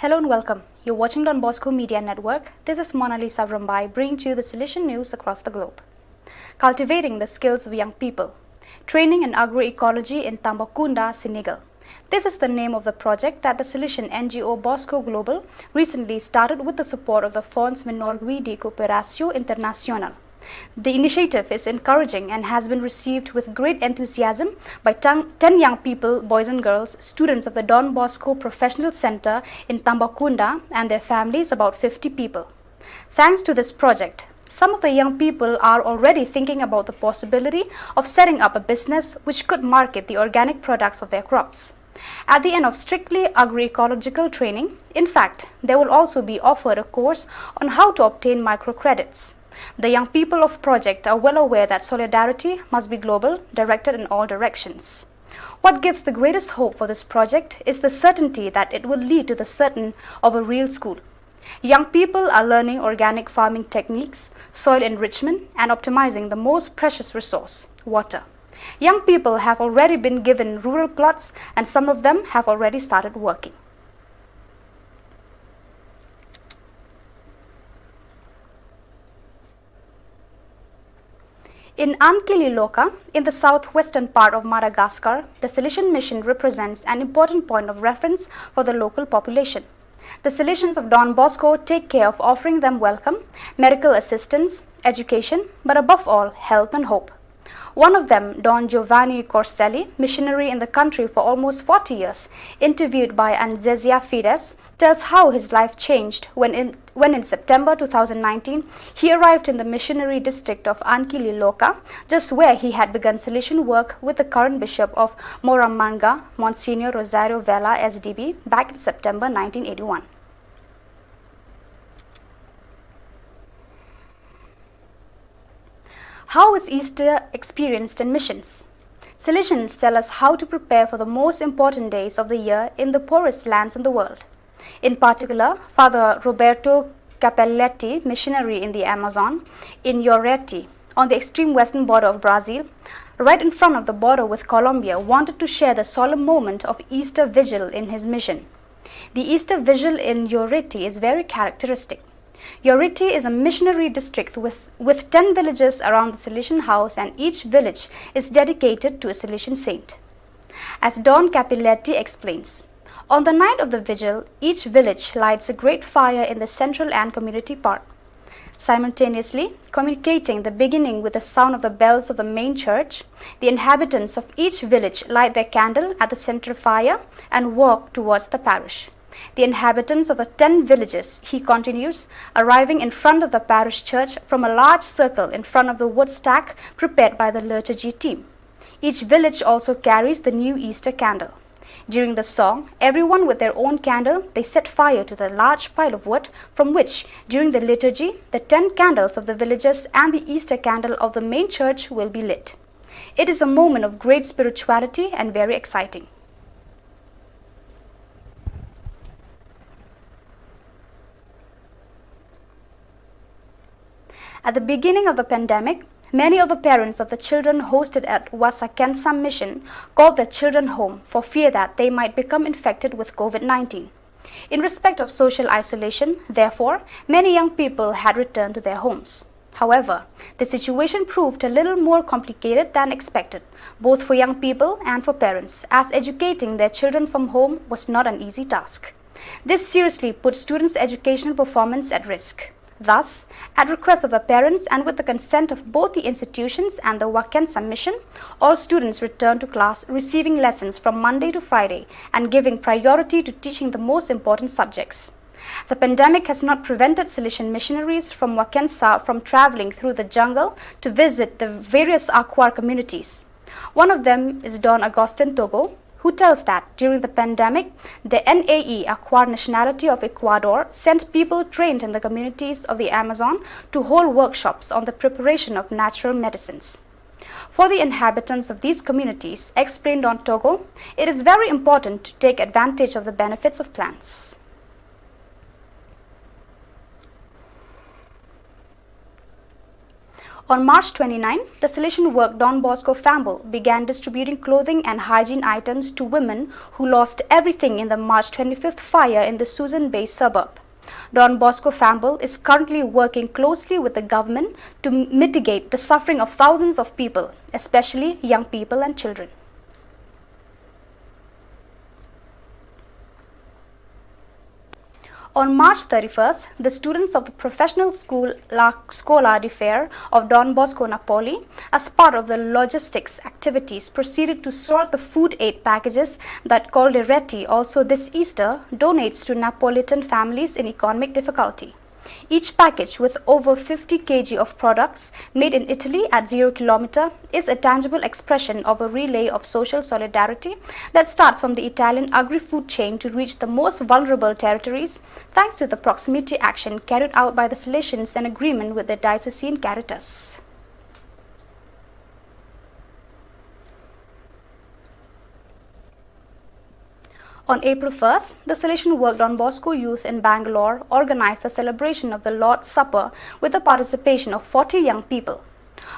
Hello and welcome. You're watching Don Bosco Media Network. This is Monalisa Mumbai bringing to you the Salesian news across the globe. Cultivating the skills of young people. Training in agroecology in Tambacounda, Senegal. This is the name of the project that the Salesian NGO Bosco Global recently started with the support of the Fonds Minorgui de Cooperación Internacional. The initiative is encouraging and has been received with great enthusiasm by 10 young people, boys and girls, students of the Don Bosco Professional Center in Tambacounda and their families, about 50 people. Thanks to this project, some of the young people are already thinking about the possibility of setting up a business which could market the organic products of their crops. At the end of strictly agroecological training, in fact, they will also be offered a course on how to obtain microcredits. The young people of project are well aware that solidarity must be global, directed in all directions. What gives the greatest hope for this project is the certainty that it will lead to the certain of a real school. Young people are learning organic farming techniques, soil enrichment, and optimizing the most precious resource, water. Young people have already been given rural plots, and some of them have already started working. In Anquililoca, in the southwestern part of Madagascar, the Salesian mission represents an important point of reference for the local population. The Salesians of Don Bosco take care of offering them welcome, medical assistance, education, but above all, help and hope. One of them, Don Giovanni Corselli, missionary in the country for almost 40 years, interviewed by Anzezia Fides, tells how his life changed when in September 2019, he arrived in the missionary district of Anquililoca, just where he had begun Salesian work with the current bishop of Moramanga, Monsignor Rosario Vela SDB, back in September 1981. How is Easter experienced in missions? Salesians tell us how to prepare for the most important days of the year in the poorest lands in the world. In particular, Father Roberto Capelletti, missionary in the Amazon, in Lauaretê, on the extreme western border of Brazil, right in front of the border with Colombia, wanted to share the solemn moment of Easter Vigil in his mission. The Easter Vigil in Lauaretê is very characteristic. Lauaretê is a missionary district with 10 villages around the Salesian house, and each village is dedicated to a Salesian saint. As Don Capelletti explains, on the night of the vigil, each village lights a great fire in the central and community part. Simultaneously, communicating the beginning with the sound of the bells of the main church, the inhabitants of each village light their candle at the center fire and walk towards the parish. The inhabitants of the 10 villages, he continues, arriving in front of the parish church from a large circle in front of the wood stack prepared by the liturgy team. Each village also carries the new Easter candle. During the song, everyone with their own candle, they set fire to the large pile of wood from which, during the liturgy, the 10 candles of the villages and the Easter candle of the main church will be lit. It is a moment of great spirituality and very exciting. At the beginning of the pandemic, many of the parents of the children hosted at Wasakensam Mission called their children home for fear that they might become infected with COVID-19. In respect of social isolation, therefore, many young people had returned to their homes. However, the situation proved a little more complicated than expected, both for young people and for parents, as educating their children from home was not an easy task. This seriously put students' educational performance at risk. Thus, at request of the parents and with the consent of both the institutions and the Wakensam mission, all students returned to class, receiving lessons from Monday to Friday and giving priority to teaching the most important subjects. The pandemic has not prevented Salesian missionaries from Wakensa from traveling through the jungle to visit the various Akwar communities. One of them is Don Agustin Togo, who tells that during the pandemic, the NAE Akwar nationality of Ecuador sent people trained in the communities of the Amazon to hold workshops on the preparation of natural medicines. For the inhabitants of these communities, explained Don Togo, it is very important to take advantage of the benefits of plants. On March 29, the Salesian work Don Bosco family began distributing clothing and hygiene items to women who lost everything in the March 25th fire in the Susan Bay suburb. Don Bosco family is currently working closely with the government to mitigate the suffering of thousands of people, especially young people and children. On March 31st, the students of the professional school La Scuola di Fair of Don Bosco Napoli, as part of the logistics activities, proceeded to sort the food aid packages that lauaretê, also this Easter, donates to Napolitan families in economic difficulty. Each package with over 50 kg of products made in Italy at 0 km is a tangible expression of a relay of social solidarity that starts from the Italian agri-food chain to reach the most vulnerable territories, thanks to the proximity action carried out by the Salesians in agreement with the diocesan Caritas. On April 1st, the Salesian work Don Bosco youth in Bangalore organized the celebration of the Lord's Supper with the participation of 40 young people.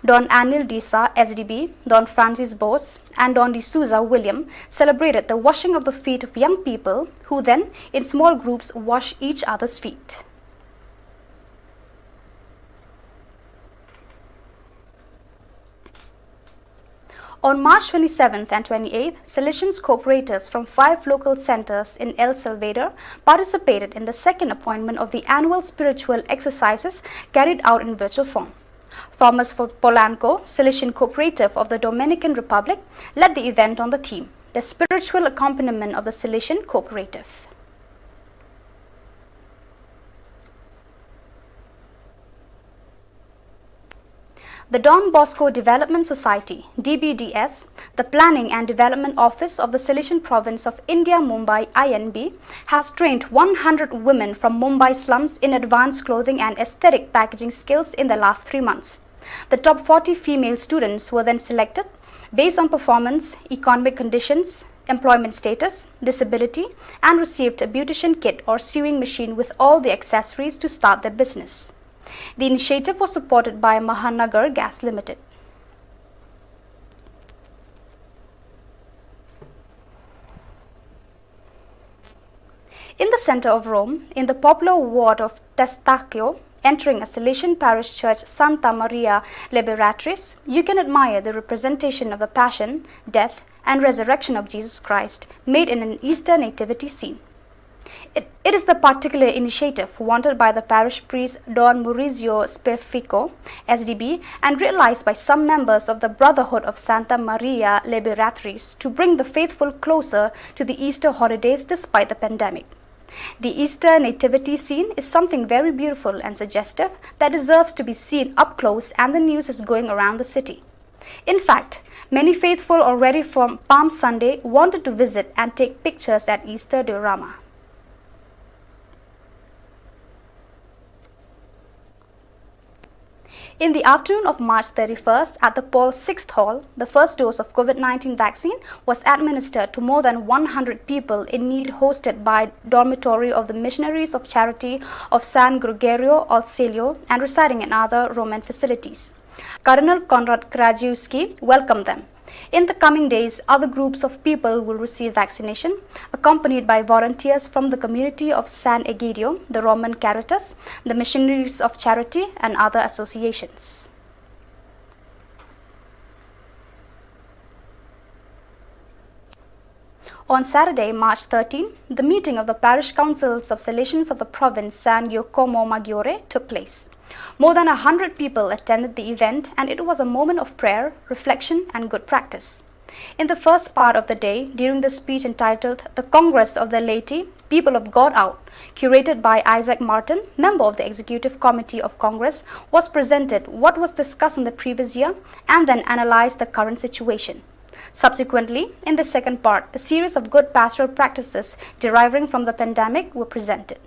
Don Anil Disa, SDB, Don Francis Bose, and Don D'Souza William celebrated the washing of the feet of young people who then, in small groups, wash each other's feet. On March 27th and 28th, Salesians cooperators from 5 local centers in El Salvador participated in the second appointment of the annual spiritual exercises carried out in virtual form. Thomas Polanco, Salesian cooperative of the Dominican Republic, led the event on the theme, the spiritual accompaniment of the Salesian cooperative. The Don Bosco Development Society, DBDS, the Planning and Development Office of the Salesian Province of India, Mumbai, INB, has trained 100 women from Mumbai slums in advanced clothing and aesthetic packaging skills in the last 3 months. The top 40 female students were then selected based on performance, economic conditions, employment status, disability, and received a beautician kit or sewing machine with all the accessories to start their business. The initiative was supported by Mahanagar Gas Limited. In the center of Rome, in the popular ward of Testaccio, entering a Salesian parish church Santa Maria Liberatrice, you can admire the representation of the Passion, Death, and Resurrection of Jesus Christ made in an Easter nativity scene. It is the particular initiative wanted by the parish priest Don Maurizio Sperfico, SDB, and realized by some members of the Brotherhood of Santa Maria Liberatrice to bring the faithful closer to the Easter holidays despite the pandemic. The Easter nativity scene is something very beautiful and suggestive that deserves to be seen up close, and the news is going around the city. In fact, many faithful already from Palm Sunday wanted to visit and take pictures at Easter diorama. In the afternoon of March 31st, at the Paul VI Hall, the first dose of COVID-19 vaccine was administered to more than 100 people in need, hosted by dormitory of the Missionaries of Charity of San Gregorio al Celio and residing in other Roman facilities. Cardinal Konrad Krajewski welcomed them. In the coming days, other groups of people will receive vaccination, accompanied by volunteers from the community of San Egidio, the Roman Caritas, the Missionaries of Charity, and other associations. On Saturday, March 13, the meeting of the parish councils of Salesians of the province San Giacomo Maggiore took place. More than 100 people attended the event, and it was a moment of prayer, reflection, and good practice. In the first part of the day, during the speech entitled The Congress of the Laity, People of God Out, curated by Isaac Martin, member of the Executive Committee of Congress, was presented what was discussed in the previous year and then analyzed the current situation. Subsequently, in the second part, a series of good pastoral practices deriving from the pandemic were presented.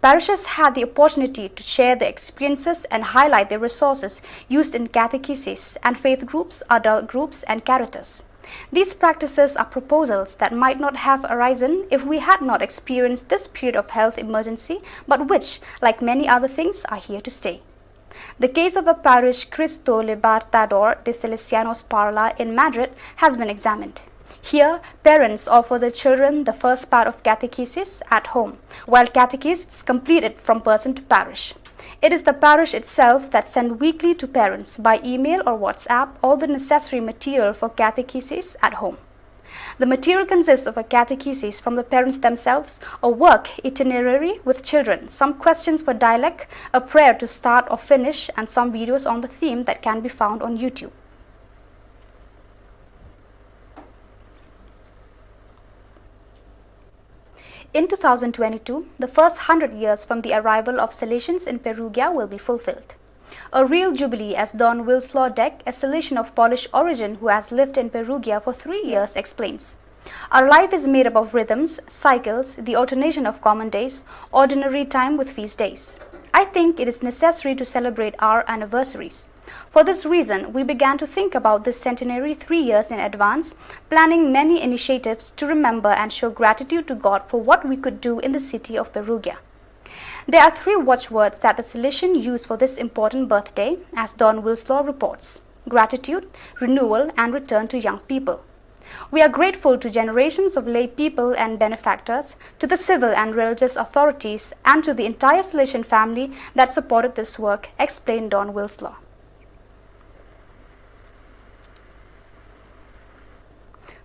Parishes had the opportunity to share their experiences and highlight their resources used in catechesis and faith groups, adult groups, and caritas. These practices are proposals that might not have arisen if we had not experienced this period of health emergency, but which, like many other things, are here to stay. The case of the parish Cristo Libertador de Salesianos Parla in Madrid has been examined. Here, parents offer their children the first part of catechesis at home, while catechists complete it from person to parish. It is the parish itself that sends weekly to parents by email or WhatsApp all the necessary material for catechesis at home. The material consists of a catechesis from the parents themselves, a work itinerary with children, some questions for dialect, a prayer to start or finish, and some videos on the theme that can be found on YouTube. In 2022, the first 100 years from the arrival of Salesians in Perugia will be fulfilled. A real jubilee, as Don Wilslaw Deck, a Salesian of Polish origin who has lived in Perugia for 3 years, explains. Our life is made up of rhythms, cycles, the alternation of common days, ordinary time with feast days. I think it is necessary to celebrate our anniversaries. For this reason, we began to think about this centenary 3 years in advance, planning many initiatives to remember and show gratitude to God for what we could do in the city of Perugia. There are 3 watchwords that the Salesian use for this important birthday, as Don Wilslaw reports: gratitude, renewal, and return to young people. We are grateful to generations of lay people and benefactors, to the civil and religious authorities, and to the entire Salesian family that supported this work, explained Don Wilslaw.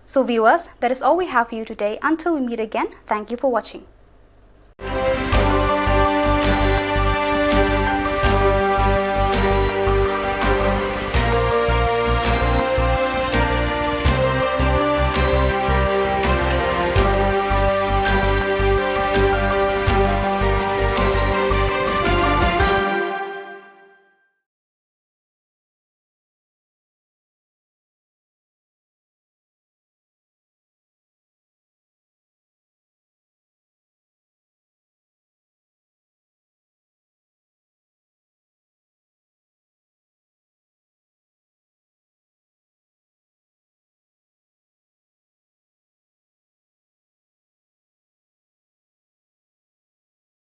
So viewers, that is all we have for you today. Until we meet again, thank you for watching.